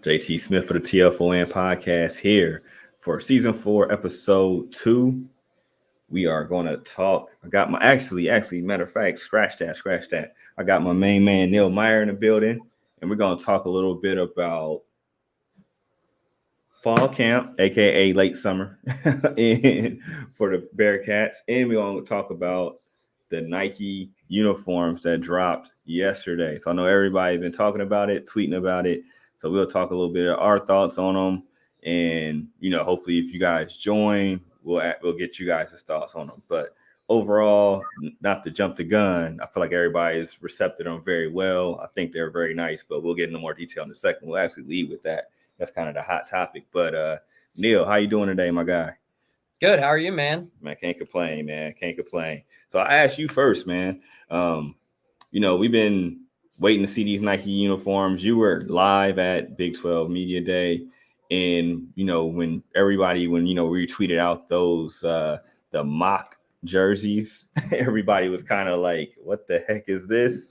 JT Smith for the TFON podcast here for season 4, episode 2. We are going to talk. I got my actually, matter of fact, scratch that. I got my main man Neil Meyer in the building, and we're going to talk a little bit about fall camp, aka late summer, and for the Bearcats, and we're going to talk about the Nike uniforms that dropped yesterday. So I know everybody's been talking about it, tweeting about it. So we'll talk a little bit of our thoughts on them, and hopefully, if you guys join, we'll get you guys' thoughts on them. But overall, not to jump the gun, I feel like everybody's recepted them very well. I think they're very nice, but we'll get into more detail in a second. We'll actually lead with that. That's kind of the hot topic. But Neil, how you doing today, my guy? Good. How are you, man? Man, can't complain, man. Can't complain. So I asked you first, man. We've been waiting to see these Nike uniforms. You were live at Big 12 Media Day. And, when we tweeted out those the mock jerseys, everybody was kind of like, what the heck is this?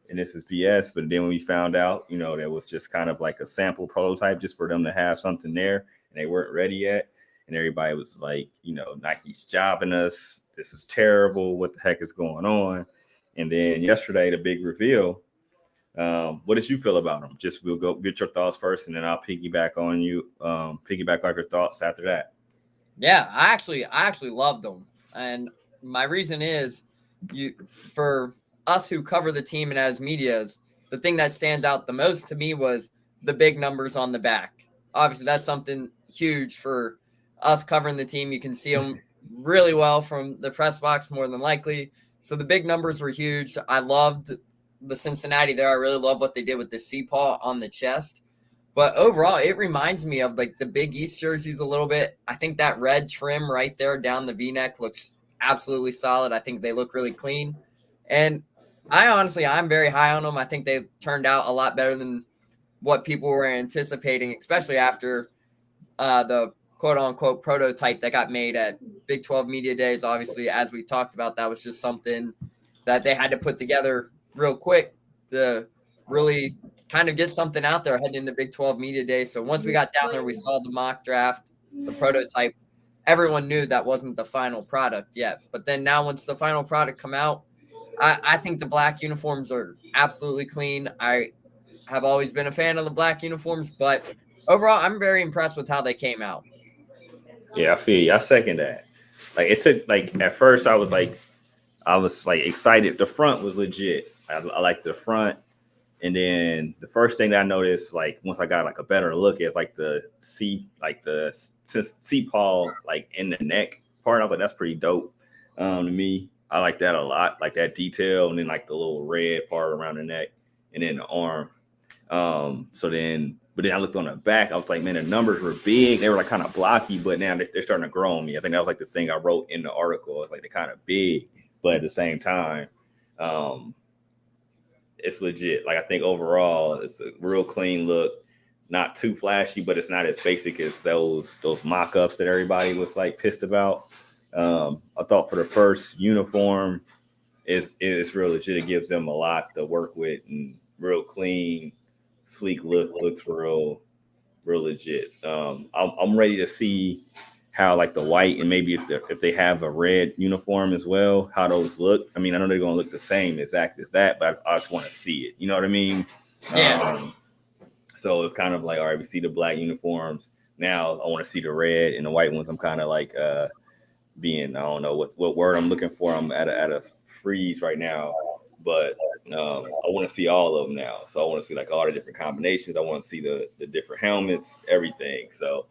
And this is BS. But then when we found out, that was just kind of like a sample prototype just for them to have something there, and they weren't ready yet. And everybody was like, Nike's jobbing us. This is terrible. What the heck is going on? And then yesterday, the big reveal. What did you feel about them? Just we'll go get your thoughts first, and then I'll piggyback on you. Piggyback on your thoughts after that. Yeah, I actually loved them, and my reason is for us who cover the team and as medias, the thing that stands out the most to me was the big numbers on the back. Obviously, that's something huge for us covering the team. You can see them really well from the press box, more than likely. So the big numbers were huge. I loved the Cincinnati there. I really love what they did with the C-paw on the chest. But overall, it reminds me of like the Big East jerseys a little bit. I think that red trim right there down the V-neck looks absolutely solid. I think they look really clean. And I'm very high on them. I think they turned out a lot better than what people were anticipating, especially after the quote-unquote prototype that got made at Big 12 Media Days. Obviously, as we talked about, that was just something that they had to put together real quick to really kind of get something out there heading into Big 12 Media Days. So once we got down there, we saw the mock draft, the prototype. Everyone knew that wasn't the final product yet. But then now once the final product come out, I think the black uniforms are absolutely clean. I have always been a fan of the black uniforms, but overall, I'm very impressed with how they came out. Yeah, I feel you. I second that. Like it took at first I was excited. The front was legit. I liked the front. And then the first thing that I noticed, once I got a better look at the C-paw in the neck part, I was like, that's pretty dope. To me, I like that a lot, like that detail, and then the little red part around the neck, and then the arm. But then I looked on the back. I was like, man, the numbers were big. They were kind of blocky, but now they're starting to grow on me. I think that was the thing I wrote in the article. It's they're kind of big, but at the same time, it's legit. I think overall, it's a real clean look. Not too flashy, but it's not as basic as those mock-ups that everybody was pissed about. I thought for the first uniform, it's real legit. It gives them a lot to work with and real clean, sleek looks real legit. I'm ready to see how the white and maybe if they have a red uniform as well, how those look. I mean, I know they're gonna look the same exact as that, but I just want to see it. You know what I mean? Yeah. So it's kind of all right, we see the black uniforms. Now I want to see the red and the white ones. I'm kind of being, I don't know what word I'm looking for. I'm at a freeze right now, but I want to see all of them now. So I want to see all the different combinations. I want to see the different helmets, everything. So,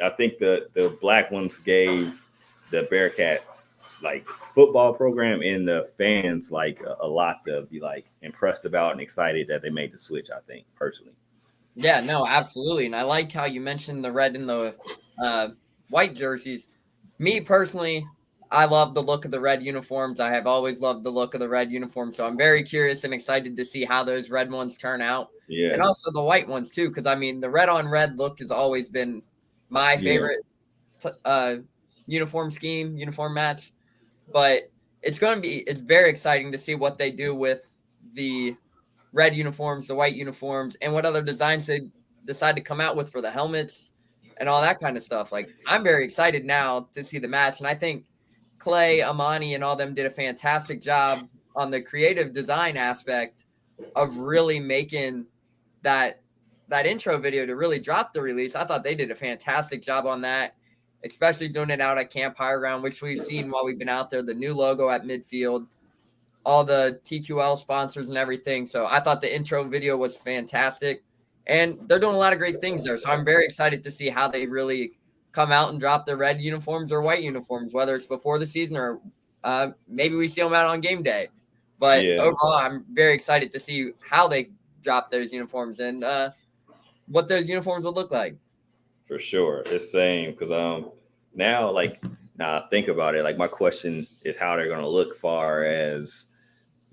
I think the black ones gave the Bearcat football program and the fans a lot to be impressed about and excited that they made the switch. I think personally. Yeah, no, absolutely. And I like how you mentioned the red and the white jerseys. Me personally, I love the look of the red uniforms. I have always loved the look of the red uniform. So I'm very curious and excited to see how those red ones turn out. Yeah. And also the white ones too, because I mean the red on red look has always been my favorite uniform match. But it's very exciting to see what they do with the red uniforms, the white uniforms, and what other designs they decide to come out with for the helmets and all that kind of stuff. Like, I'm very excited now to see the match. And I think Clay, Amani, and all them did a fantastic job on the creative design aspect of really making that intro video to really drop the release. I thought they did a fantastic job on that, especially doing it out at Camp Higher Ground, which we've seen while we've been out there, the new logo at midfield, all the TQL sponsors and everything. So I thought the intro video was fantastic, and they're doing a lot of great things there. So I'm very excited to see how they really come out and drop their red uniforms or white uniforms, whether it's before the season or maybe we see them out on game day. But Yeah, overall, I'm very excited to see how they drop those uniforms and what those uniforms will look like. for sure. It's same because now like now I think about it, like my question is how they're gonna look far as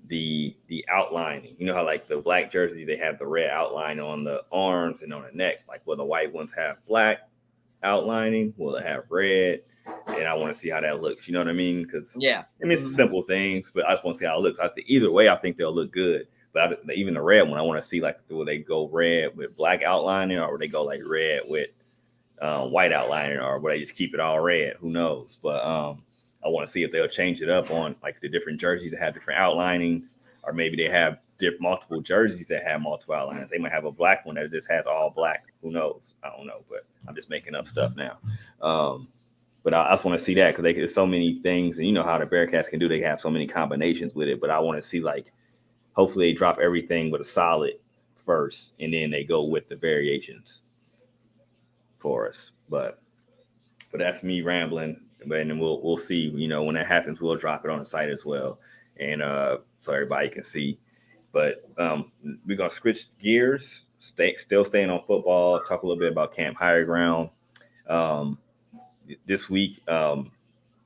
the outlining. You know how like the black jersey they have the red outline on the arms and on the neck. Like will the white ones have black outlining? Will it have red? And I want to see how that looks. You know what I mean? Because Yeah. I mean it's simple things, but I just want to see how it looks. I think either way, I think they'll look good. But even the red one, I want to see like will they go red with black outlining, or will they go like red with white outlining, or will they just keep it all red? Who knows? But I want to see if they'll change it up on like the different jerseys that have different outlinings, or maybe they have multiple jerseys that have multiple outlinings. They might have a black one that just has all black. Who knows? I don't know, but I'm just making up stuff now. But I just want to see that because there's so many things, and you know how the Bearcats can do. They have so many combinations with it. But I want to see like hopefully they drop everything with a solid first, and then they go with the variations for us. But that's me rambling. But then we'll see. You know, when that happens, we'll drop it on the site as well, and so everybody can see. But we're gonna switch gears. Still staying on football. Talk a little bit about Camp Higher Ground. Um, this week, you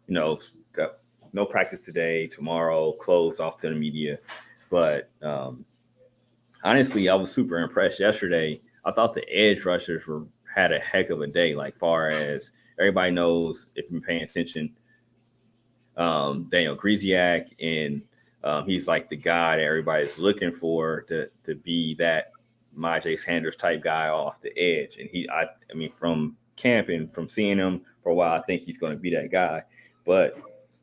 know, got no practice today. Tomorrow, closed off to the media. But honestly, I was super impressed yesterday. I thought the edge rushers had a heck of a day. Like far as everybody knows, if you're paying attention, Daniel Griziak, and he's like the guy that everybody's looking for to be that Myjai Sanders type guy off the edge. And I mean, from camp and from seeing him for a while, I think he's going to be that guy. But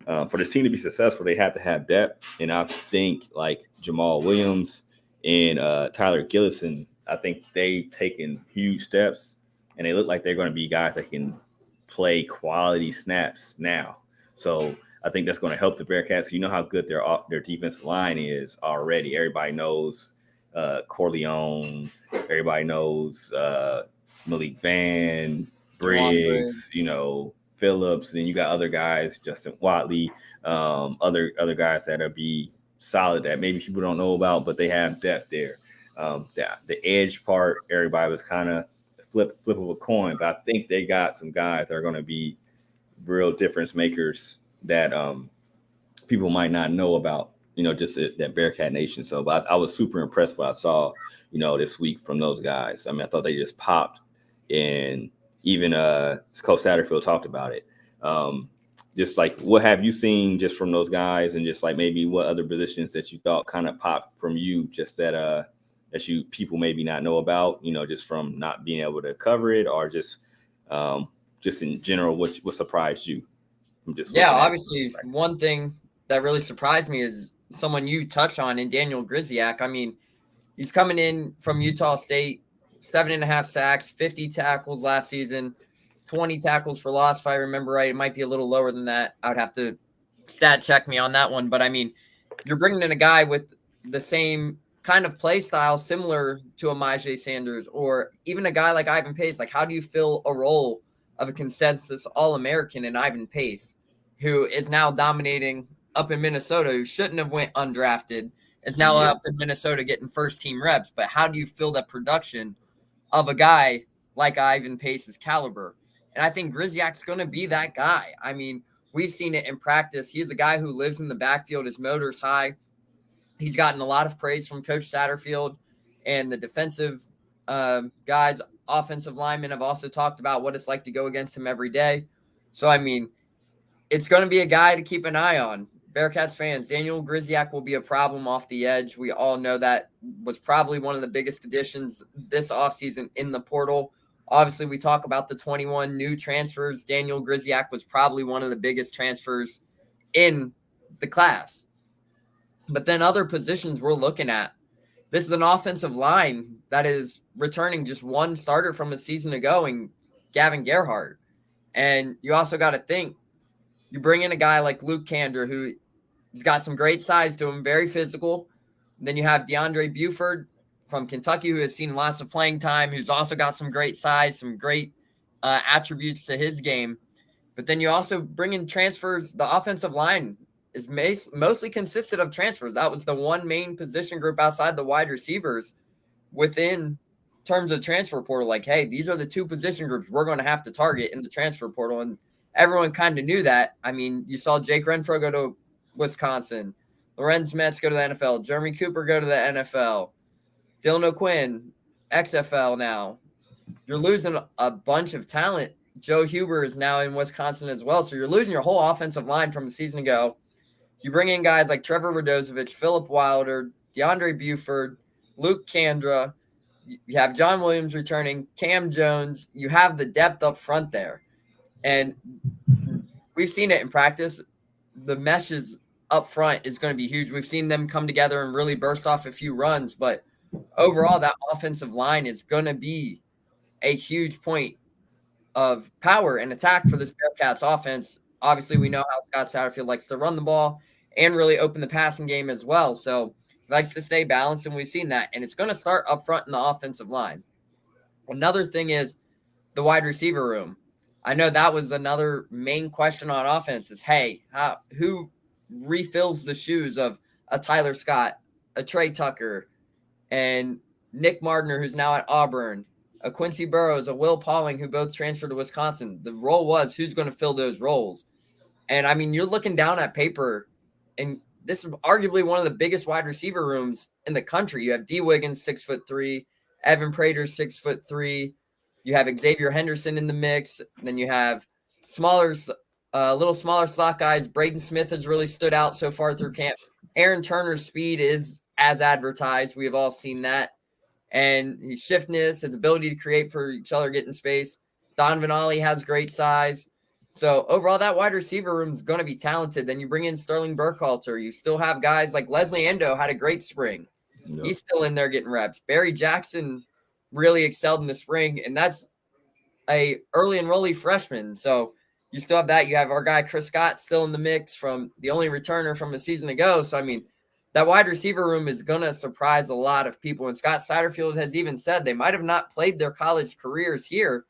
for this team to be successful, they have to have depth. And I think like Jamal Williams and Tyler Gillison, I think they've taken huge steps, and they look like they're going to be guys that can play quality snaps now. So I think that's going to help the Bearcats. You know how good their defensive line is already. Everybody knows Corleone. Everybody knows Malik Van, Briggs. You know, Phillips. And then you got other guys, Justin Watley, other guys that'll be solid that maybe people don't know about, but they have depth there. The edge part, everybody was kind of flip of a coin, but I think they got some guys that are going to be real difference makers that people might not know about, you know, just that Bearcat Nation. So, but I was super impressed what I saw, you know, this week from those guys. I mean, I thought they just popped, and even Coach Satterfield talked about it. Just like, what have you seen just from those guys, and just like maybe what other positions that you thought kind of popped from you, just that you people maybe not know about, you know, just from not being able to cover it, or just in general, what surprised you from just Obviously, one thing that really surprised me is someone you touched on in Daniel Griziak. I mean, he's coming in from Utah State, 7.5 sacks, 50 tackles last season, 20 tackles for loss, if I remember right. It might be a little lower than that. I would have to stat check me on that one. But, I mean, you're bringing in a guy with the same kind of play style, similar to a Myjai Sanders, or even a guy like Ivan Pace. Like, how do you fill a role of a consensus All-American in Ivan Pace, who is now dominating up in Minnesota, who shouldn't have went undrafted, is now up in Minnesota getting first-team reps? But how do you fill that production of a guy like Ivan Pace's caliber? And I think Griziak's going to be that guy. I mean, we've seen it in practice. He's a guy who lives in the backfield. His motor's high. He's gotten a lot of praise from Coach Satterfield, and the defensive guys, offensive linemen have also talked about what it's like to go against him every day. So, I mean, it's going to be a guy to keep an eye on. Bearcats fans, Daniel Griziak will be a problem off the edge. We all know that was probably one of the biggest additions this offseason in the portal. Obviously, we talk about the 21 new transfers. Daniel Griziak was probably one of the biggest transfers in the class. But then other positions we're looking at. This is an offensive line that is returning just one starter from a season ago in Gavin Gerhardt. And you also got to think, you bring in a guy like Luke Kander, who's got some great size to him, very physical. And then you have DeAndre Buford from Kentucky, who has seen lots of playing time, who's also got some great size, some great attributes to his game. But then you also bring in transfers. The offensive line is mostly consisted of transfers. That was the one main position group outside the wide receivers within terms of transfer portal. Like, hey, these are the two position groups we're going to have to target in the transfer portal. And everyone kind of knew that. I mean, you saw Jake Renfro go to Wisconsin, Lorenz Metz go to the NFL, Jeremy Cooper go to the NFL, Dylan O'Quinn, XFL now. You're losing a bunch of talent. Joe Huber is now in Wisconsin as well. So you're losing your whole offensive line from a season ago. You bring in guys like Trevor Radozovic, Philip Wilder, DeAndre Buford, Luke Kandra. You have John Williams returning, Cam Jones. You have the depth up front there. And we've seen it in practice. The meshes up front is going to be huge. We've seen them come together and really burst off a few runs. But overall, that offensive line is going to be a huge point of power and attack for this Bearcats offense. Obviously, we know how Scott Satterfield likes to run the ball and really open the passing game as well. So he likes to stay balanced, and we've seen that. And it's going to start up front in the offensive line. Another thing is the wide receiver room. I know that was another main question on offense is, hey, who refills the shoes of a Tyler Scott, a Trey Tucker, and Nick Mardner, who's now at Auburn, a Quincy Burrows, a Will Pauling, who both transferred to Wisconsin. The role was who's going to fill those roles. And, I mean, you're looking down at paper, and this is arguably one of the biggest wide receiver rooms in the country. You have D. Wiggins, 6'3", Evan Prater, 6'3". You have Xavier Henderson in the mix. And then you have little smaller slot guys. Braden Smith has really stood out so far through camp. Aaron Turner's speed is as advertised. We have all seen that. And his shiftness, his ability to create for each other, get in space. Donovan Ollie has great size. So overall, that wide receiver room is going to be talented. Then you bring in Sterling Burkhalter. You still have guys like Leslie Endo had a great spring. Yep. He's still in there getting reps. Barry Jackson really excelled in the spring, and that's a early enrollee freshman. So you still have that. You have our guy Chris Scott still in the mix from the only returner from a season ago. So, I mean, that wide receiver room is going to surprise a lot of people. And Scott Satterfield has even said they might have not played their college careers here,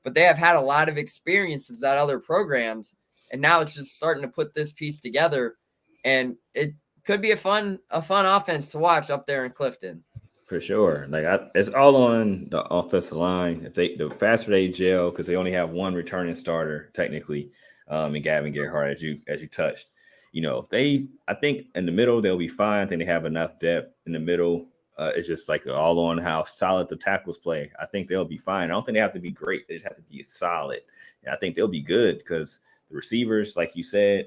but they have had a lot of experiences at other programs. And now it's just starting to put this piece together. And it could be a fun offense to watch up there in Clifton. For sure. It's all on the offensive line. The faster they gel, because they only have one returning starter technically, in Gavin Gerhardt, as you touched. You know, I think in the middle they'll be fine. I think they have enough depth in the middle. It's just like all on how solid the tackles play. I think they'll be fine. I don't think they have to be great. They just have to be solid. And I think they'll be good because the receivers, like you said,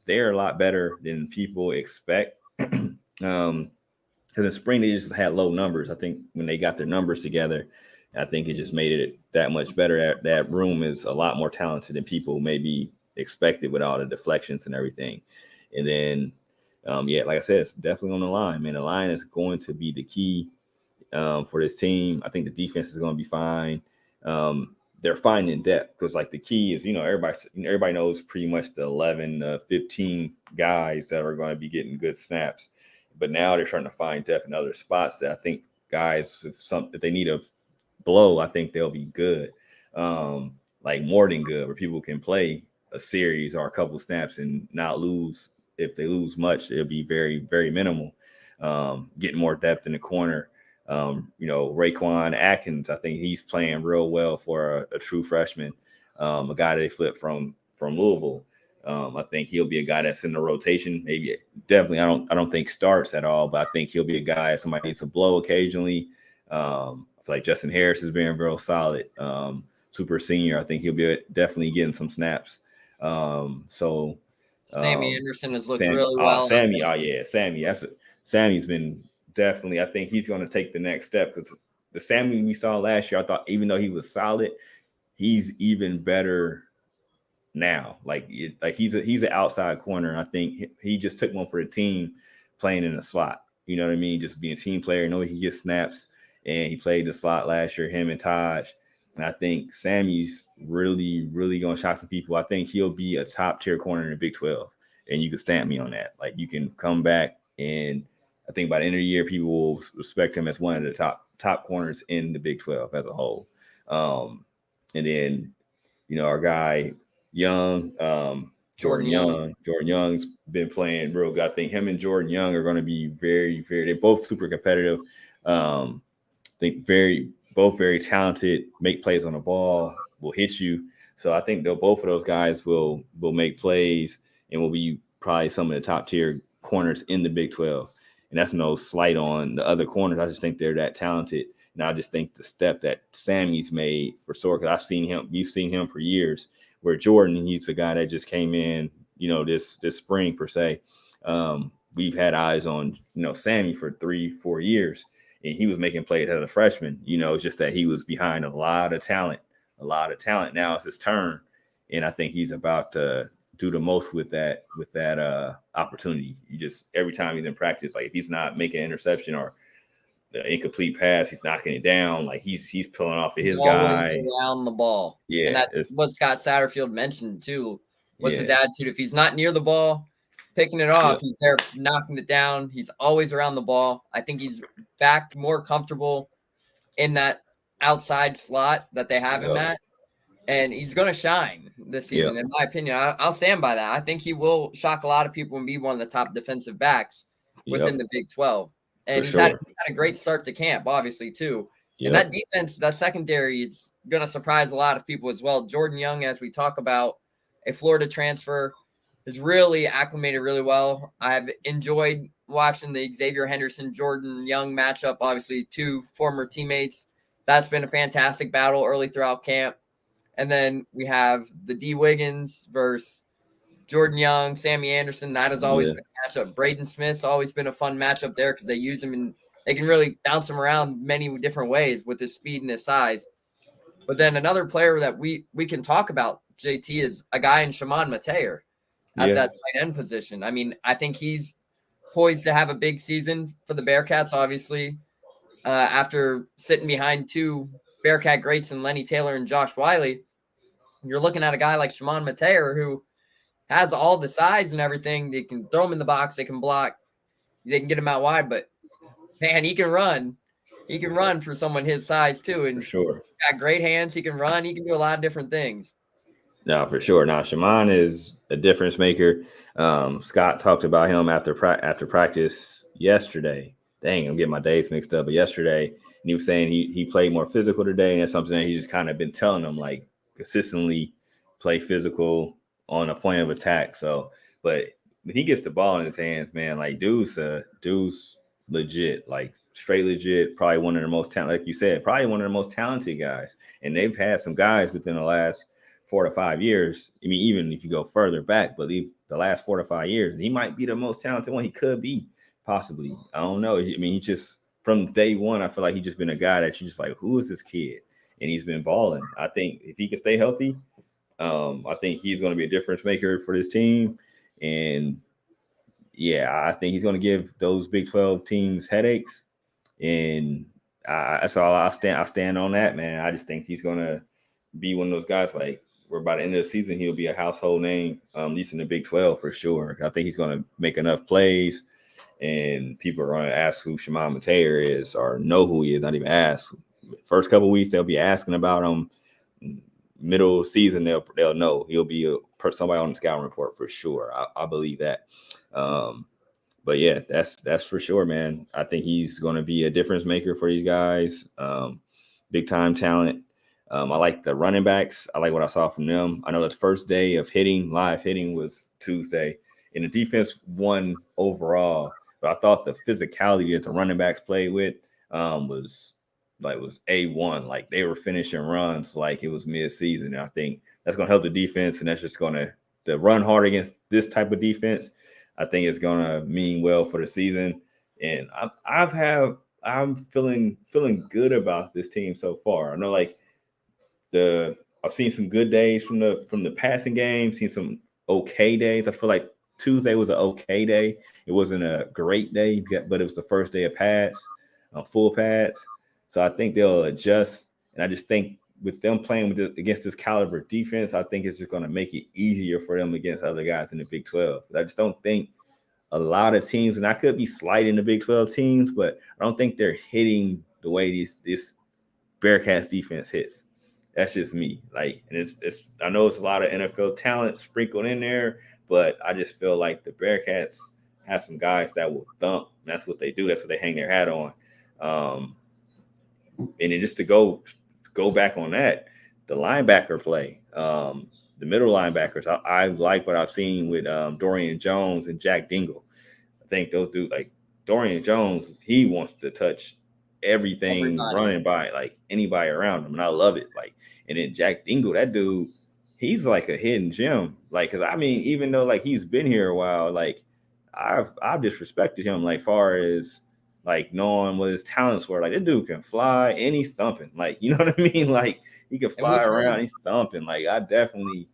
they're a lot better than people expect. Because in spring they just had low numbers. I think when they got their numbers together, I think it just made it that much better. That room is a lot more talented than people maybe expected with all the deflections and everything. And then, like I said, it's definitely on the line, man. The line is going to be the key for this team. I think the defense is going to be fine. They're finding depth because, like, the key is, everybody knows pretty much the 11, 15 guys that are going to be getting good snaps. But now they're trying to find depth in other spots that I think guys, if they need a blow, I think they'll be good, like more than good, where people can play a series or a couple snaps and not lose. If they lose much, it'll be very, very minimal. Getting more depth in the corner. Raquan Atkins, I think he's playing real well for a true freshman, a guy that they flipped from Louisville. I think he'll be a guy that's in the rotation. Maybe definitely, I don't think starts at all, but I think he'll be a guy if somebody needs a blow occasionally. I feel like Justin Harris has been real solid. Super senior. I think he'll be definitely getting some snaps. So Sammy Anderson has looked Sam, really well. Sammy, oh yeah, Sammy. Sammy's been definitely. I think he's going to take the next step because the Sammy we saw last year, I thought even though he was solid, he's even better now. Like he's an outside corner. I think he just took one for the team playing in the slot. You know what I mean? Just being a team player. You know he gets snaps, and he played the slot last year. Him and Taj. And I think Sammy's really gonna shock some people. I think he'll be a top tier corner in the Big 12, and you can stamp me on that. Like you can come back, and I think by the end of the year, people will respect him as one of the top corners in the Big 12 as a whole. And then our guy Young, Jordan Young. Jordan Young's been playing real good. I think him and Jordan Young are going to be they're both super competitive. I think both very talented, make plays on the ball, will hit you. So I think both of those guys will make plays and will be probably some of the top tier corners in the Big 12. And that's no slight on the other corners. I just think they're that talented. And I just think the step that Sammy's made for sure, because we've seen him for years, where Jordan, he's a guy that just came in, this spring per se. We've had eyes on, Sammy for 3-4 years, and he was making plays as a freshman. It's just that he was behind a lot of talent. Now it's his turn, and I think he's about to do the most with that opportunity. Every time he's in practice, like if he's not making an interception or the incomplete pass, he's knocking it down. Like he's pulling off of his guy around the ball. Yeah, and that's what Scott Satterfield mentioned too. What's his attitude? If he's not near the ball, picking it off, he's there knocking it down. He's always around the ball. I think he's back more comfortable in that outside slot that they have him at, and he's going to shine this season. In my opinion, I'll stand by that. I think he will shock a lot of people and be one of the top defensive backs within the Big 12. And he's had a great start to camp, obviously, too. And that defense, that secondary, it's going to surprise a lot of people as well. Jordan Young, as we talk about, a Florida transfer, is really acclimated really well. I've enjoyed watching the Xavier Henderson-Jordan Young matchup, obviously, two former teammates. That's been a fantastic battle early throughout camp. And then we have the D. Wiggins versus Jordan Young, Sammy Anderson. That has always been a matchup. Braden Smith's always been a fun matchup there because they use him and they can really bounce him around many different ways with his speed and his size. But then another player that we can talk about, JT, is a guy in Shimon Mateer at that tight end position. I mean, I think he's poised to have a big season for the Bearcats, obviously, after sitting behind two Bearcat greats in Lenny Taylor and Josh Wiley. You're looking at a guy like Shimon Mateer who has all the size and everything. They can throw him in the box. They can block. They can get him out wide. But, man, he can run. He can run for someone his size, too. And for sure. Got great hands. He can run. He can do a lot of different things. No, for sure. Now, Shimon is a difference maker. Scott talked about him after practice yesterday. Dang, I'm getting my days mixed up. But yesterday, and he was saying he played more physical today, and that's something that he's just kind of been telling them, like, consistently play physical on a point of attack. So, but when he gets the ball in his hands, man, like dude's legit, like straight legit, probably one of the most talented, like you said, probably one of the most talented guys. And they've had some guys within the last 4 to 5 years. I mean, even if you go further back, but the last 4 to 5 years, he might be the most talented one. He could be, possibly. I don't know. I mean, he just, from day one, I feel like he's just been a guy that you just like, who is this kid? And he's been balling. I think if he can stay healthy, I think he's going to be a difference maker for this team. And yeah, I think he's going to give those Big 12 teams headaches. And that's all I stand on that, man. I just think he's going to be one of those guys, like, where by the end of the season, he'll be a household name, at least in the Big 12 for sure. I think he's going to make enough plays, and people are going to ask who Shimon Mateer is or know who he is, not even ask. First couple of weeks, they'll be asking about him. Middle of the season, they'll know. He'll be somebody on the scouting report for sure. I believe that. But yeah, that's for sure, man. I think he's going to be a difference maker for these guys. Big time talent. I like the running backs. I like what I saw from them. I know that the first day of live hitting was Tuesday, and the defense won overall. But I thought the physicality that the running backs played with was A1. Like, they were finishing runs like it was mid-season. And I think that's going to help the defense, and that's just going to the run hard against this type of defense, I think it's gonna mean well for the season. And I'm feeling good about this team so far. I know like the I've seen some good days from the passing game, seen some okay days. I feel like Tuesday was an okay day. It wasn't a great day, but it was the first day of pads, full pads. So I think they'll adjust, and I just think with them playing against this caliber defense, I think it's just going to make it easier for them against other guys in the Big 12. I just don't think a lot of teams, and I could be slighting the Big 12 teams, but I don't think they're hitting the way this Bearcats defense hits. That's just me. Like, and it's I know it's a lot of NFL talent sprinkled in there, but I just feel like the Bearcats have some guys that will thump. That's what they do. That's what they hang their hat on. And then just to go back on that, the linebacker play, the middle linebackers, I like what I've seen with Dorian Jones and Jack Dingle. I think those do like Dorian Jones. He wants to touch everything Everybody. running by, like anybody around him, and I love it. Like, and then Jack Dingle, that dude, he's like a hidden gem. Like, cause I mean, even though like he's been here a while, like I've disrespected him, like far as like knowing what his talents were. Like, this dude can fly and he's thumping. Like, you know what I mean? Like, he can And fly around, he's thumping. Like, I definitely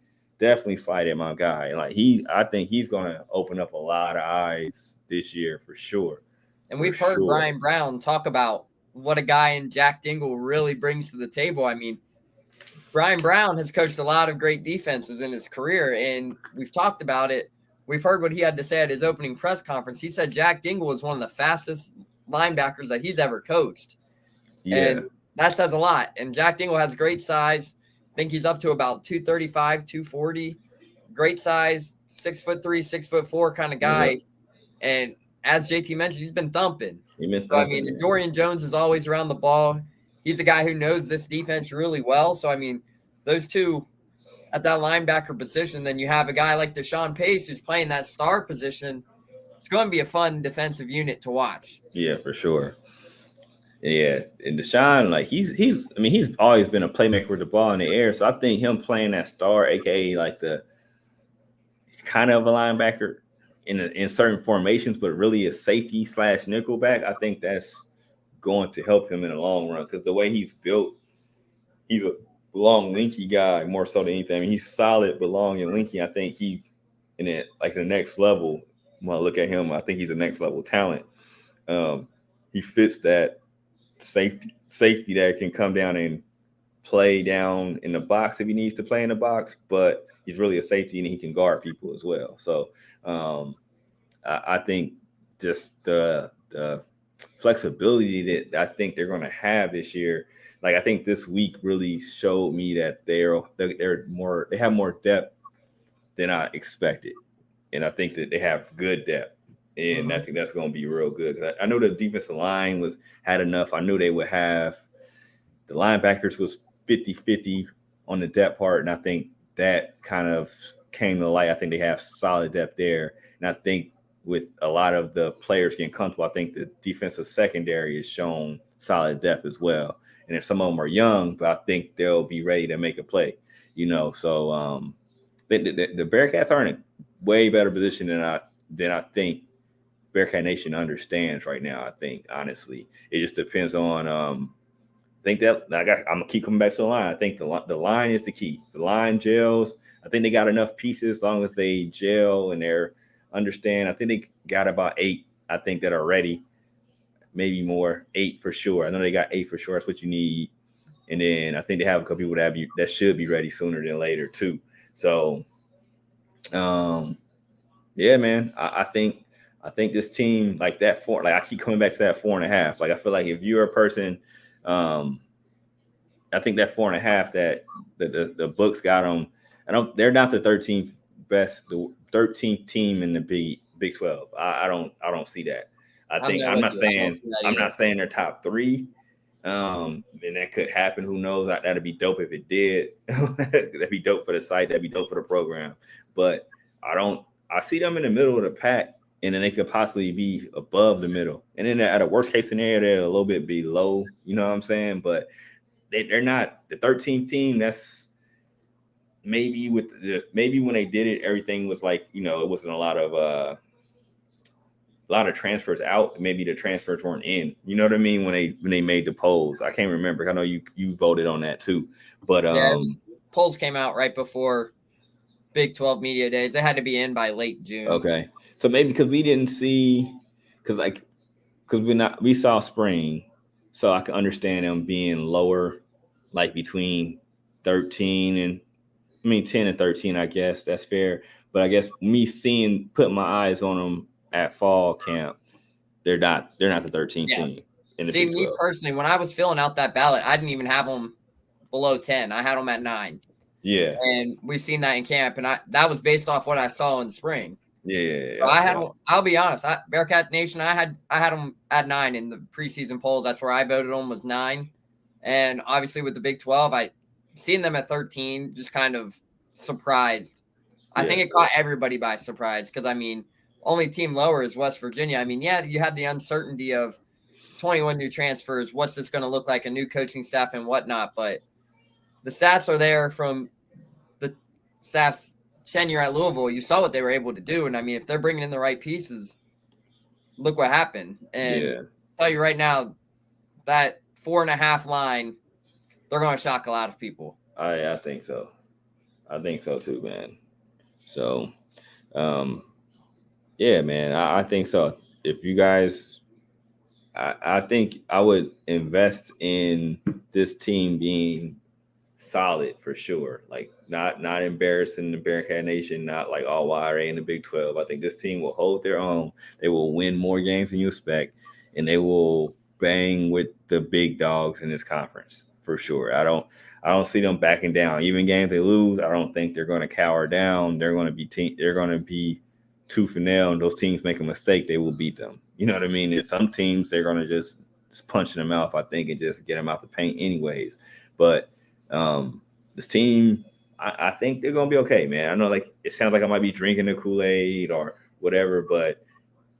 fight at my guy. Like, I think he's gonna open up a lot of eyes this year for sure. And we've heard Brian Brown talk about what a guy in Jack Dingle really brings to the table. I mean, Brian Brown has coached a lot of great defenses in his career, and we've talked about it. We've heard what he had to say at his opening press conference. He said Jack Dingle is one of the fastest linebackers that he's ever coached. Yeah. And that says a lot. And Jack Dingle has great size. I think he's up to about 235, 240. Great size, 6'3", 6'4" kind of guy. Yeah. And as JT mentioned, he's been thumping. So, I mean, Dorian Jones is always around the ball. He's a guy who knows this defense really well. So, I mean, those two at that linebacker position, then you have a guy like Deshaun Pace who's playing that star position. It's going to be a fun defensive unit to watch. Yeah, for sure. Yeah, and Deshaun, like he's always been a playmaker with the ball in the air. So I think him playing that star, aka like he's kind of a linebacker in certain formations, but really a safety / nickelback. I think that's going to help him in the long run because the way he's built, he's a long, lanky guy more so than anything. I mean, he's solid, but long and lanky. I think he in it like the next level. When I look at him, I think he's a next level talent. He fits that safety that can come down and play down in the box if he needs to play in the box, but he's really a safety and he can guard people as well. So I think just the flexibility that I think they're going to have this year. Like, I think this week really showed me that they have more depth than I expected, and I think that they have good depth, and I think that's going to be real good. I know the defensive line had enough. I knew they would have the linebackers was 50-50 on the depth part, and I think that kind of came to light. I think they have solid depth there, and I think with a lot of the players getting comfortable, I think the defensive secondary has shown solid depth as well. And if some of them are young, but I think they'll be ready to make a play, So the Bearcats are in a way better position than I think Bearcat Nation understands right now. I think honestly, it just depends on. I think that I'm gonna keep coming back to the line. I think the line is the key. The line gels. I think they got enough pieces as long as they gel and they're understand. I think they got about 8. I think that are ready. Maybe more, 8 for sure. I know they got 8 for sure. That's what you need. And then I think they have a couple people that should be ready sooner than later too. So, yeah, man. I think this team like that I keep coming back to that 4.5. Like, I feel like if you're a person, I think that 4.5 that the books got them. They're not the 13th best, the 13th team in the Big 12. I don't see that. I'm not saying they're top 3. And that could happen. Who knows? That'd be dope if it did. That'd be dope for the site. That'd be dope for the program. But I see them in the middle of the pack, and then they could possibly be above the middle. And then at a worst case scenario, they're a little bit below. You know what I'm saying? But they're not the 13th team. maybe maybe when they did it, everything was like, it wasn't a lot of transfers out. Maybe the transfers weren't in. You know what I mean? When they made the polls, I can't remember. I know you voted on that too, but Yeah, polls came out right before Big 12 media days. They had to be in by late June. Okay, so maybe because we didn't see, because we saw spring, so I can understand them being lower, like between 13 and 10 and 13. I guess that's fair. But I guess putting my eyes on them at fall camp, they're not the 13th team in the See, Big 12. me personally, when I was filling out that ballot, I didn't even have them below 10. I had them at 9. Yeah. And we've seen that in camp, and that was based off what I saw in spring. Yeah. So I'll be honest, Bearcat Nation, I had them at 9 in the preseason polls. That's where I voted on, was 9. And obviously with the Big 12, I seen them at 13, just kind of surprised. I think it caught everybody by surprise because, only team lower is West Virginia. You had the uncertainty of 21 new transfers. What's this going to look like, a new coaching staff and whatnot? But the stats are there from the staff's tenure at Louisville. You saw what they were able to do. And if they're bringing in the right pieces, look what happened. And I'll tell you right now, that 4.5 line, they're going to shock a lot of people. I think so. I think so too, man. So, yeah, man, I think so. If you guys, I think I would invest in this team being solid for sure. Like not embarrassing the Bearcat Nation, not like all wire in the Big 12. I think this team will hold their own. They will win more games than you expect, and they will bang with the big dogs in this conference for sure. I don't see them backing down. Even games they lose, I don't think they're going to cower down. They're going to be tooth and nail, and those teams make a mistake, they will beat them. You know what I mean? There's some teams they're going to just punch in the mouth, I think, and just get them out the paint anyways. But this team, I think they're going to be okay, man. I know it sounds like I might be drinking the Kool-Aid or whatever, but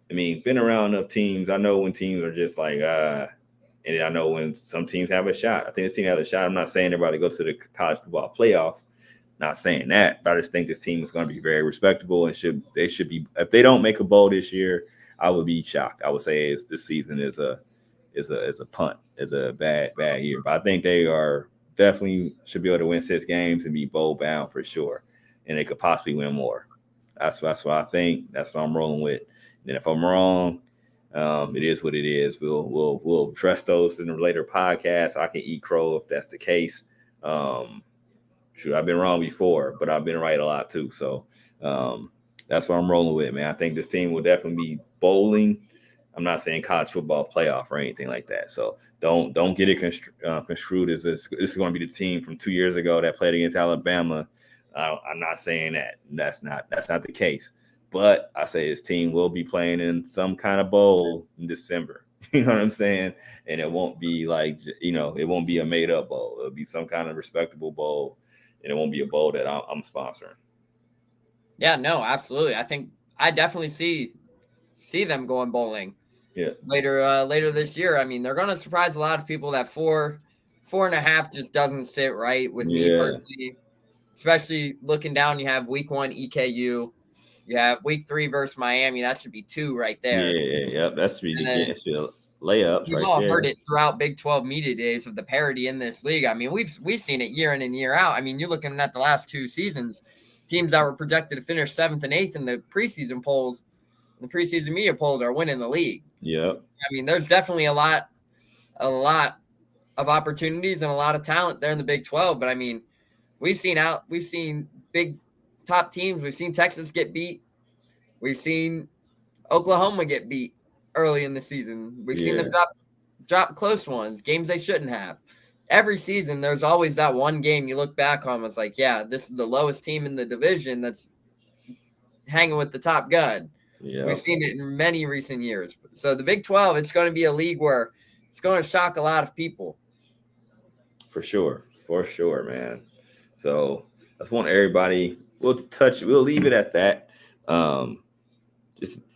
been around enough teams. I know when teams are just like, and I know when some teams have a shot. I think this team has a shot. I'm not saying everybody go to the college football playoff. Not saying that, but I just think this team is going to be very respectable and they should be. If they don't make a bowl this year, I would be shocked. I would say this season is a punt, is a bad year. But I think they are definitely should be able to win 6 games and be bowl bound for sure, and they could possibly win more. That's what I think. That's what I'm rolling with. And if I'm wrong, it is what it is. We'll address those in a later podcast. I can eat crow if that's the case. I've been wrong before, but I've been right a lot too. So that's what I'm rolling with, man. I think this team will definitely be bowling. I'm not saying college football playoff or anything like that. So don't get it construed as this is going to be the team from 2 years ago that played against Alabama. I'm not saying that. That's not the case. But I say this team will be playing in some kind of bowl in December. You know what I'm saying? And it won't be it won't be a made up bowl. It'll be some kind of respectable bowl. And it won't be a bowl that I'm sponsoring. Yeah, no, absolutely. I think I definitely see them going bowling. Yeah. Later this year. They're going to surprise a lot of people. That 4.5 just doesn't sit right with me personally. Especially looking down, you have week 1 EKU, you have week 3 versus Miami. That should be 2 right there. Yeah. That should be the layups. We've all heard it throughout Big 12 media days of the parity in this league. We've seen it year in and year out. You're looking at the last 2 seasons, teams that were projected to finish 7th and 8th in the preseason polls, the preseason media polls are winning the league. Yep. There's definitely a lot of opportunities and a lot of talent there in the Big 12. But we've seen big top teams. We've seen Texas get beat. We've seen Oklahoma get beat early in the season. We've seen them drop close ones, games they shouldn't have. Every season, there's always that one game you look back on. It's like, yeah, this is the lowest team in the division that's hanging with the top gun. Yep. We've seen it in many recent years. So the Big 12, it's going to be a league where it's going to shock a lot of people. For sure, man. So I just want everybody. We'll leave it at that.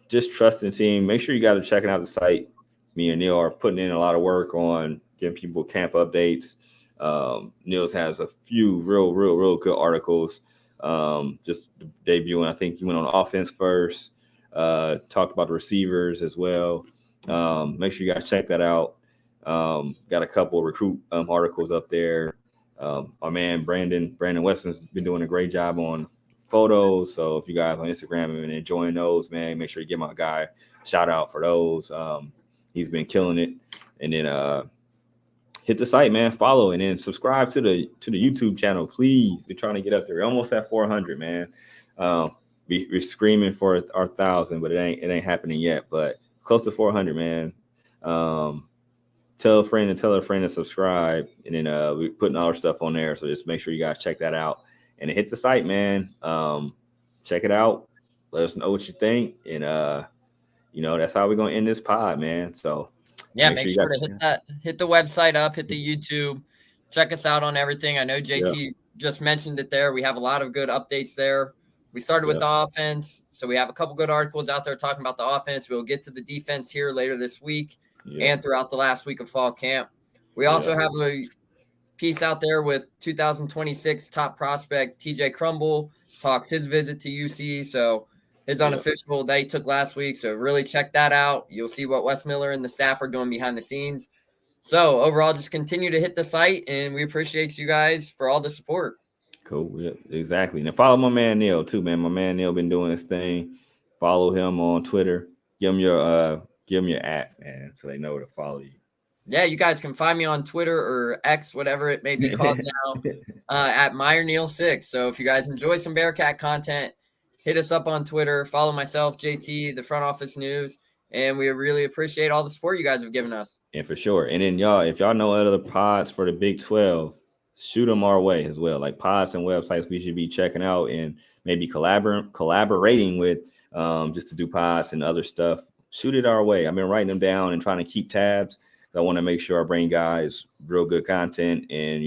Just trust in the team. Make sure you guys are checking out the site. Me and Neil are putting in a lot of work on giving people camp updates. Niels has a few real good articles. Just debuting. I think he went on offense first. Talked about the receivers as well. Make sure you guys check that out. Got a couple of recruit articles up there. Our man Brandon Weston's been doing a great job on photos. So if you guys on Instagram have been enjoying those, man, make sure you give my guy a shout out for those. He's been killing it. And then hit the site, man, follow, and then subscribe to the YouTube channel, please. We're trying to get up there. We're almost at 400, man. We're screaming for our 1,000, but it ain't happening yet. But close to 400, man. Tell a friend to subscribe, and then we're putting all our stuff on there. So just make sure you guys check that out, and hit the site, man. Check it out. Let us know what you think, and that's how we're gonna end this pod, man. So yeah, make sure to hit the website up, hit the YouTube, check us out on everything. I know JT just mentioned it there. We have a lot of good updates there. We started with the offense, so we have a couple good articles out there talking about the offense. We'll get to the defense here later this week and throughout the last week of fall camp. We also have a piece out there with 2026 top prospect TJ Crumble, talks his visit to UC, so his unofficial that he took last week. So really check that out. You'll see what Wes Miller and the staff are doing behind the scenes. So overall, just continue to hit the site, and we appreciate you guys for all the support. Cool. Yeah, exactly. And follow my man Neil too, man. My man Neil been doing his thing. Follow him on Twitter. Give him your app, man, so they know to follow you. Yeah, you guys can find me on Twitter or X, whatever it may be called now, at MeyerNeil6. So if you guys enjoy some Bearcat content, hit us up on Twitter. Follow myself, JT, the Front Office News, and we really appreciate all the support you guys have given us. And for sure. And then y'all, if y'all know other pods for the Big 12, shoot them our way as well. Like pods and websites we should be checking out and maybe collaborating with just to do pods and other stuff. Shoot it our way. I've been writing them down and trying to keep tabs. I want to make sure I bring guys real good content and,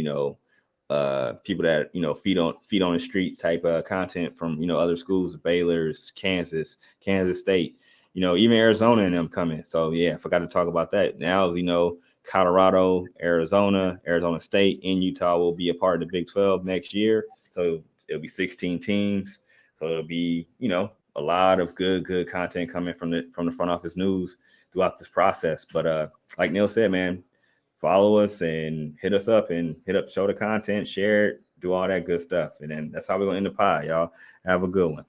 people that, feet on the street type of content from, other schools, Baylor's, Kansas State, even Arizona and them coming. So, yeah, I forgot to talk about that. Now, Colorado, Arizona State, and Utah will be a part of the Big 12 next year. So it'll be 16 teams. So it'll be, a lot of good content coming from the Front Office News throughout this process. But like Neil said, man, follow us and hit us up and show the content, share it, do all that good stuff. And then that's how we're going to end the pod, y'all. Have a good one.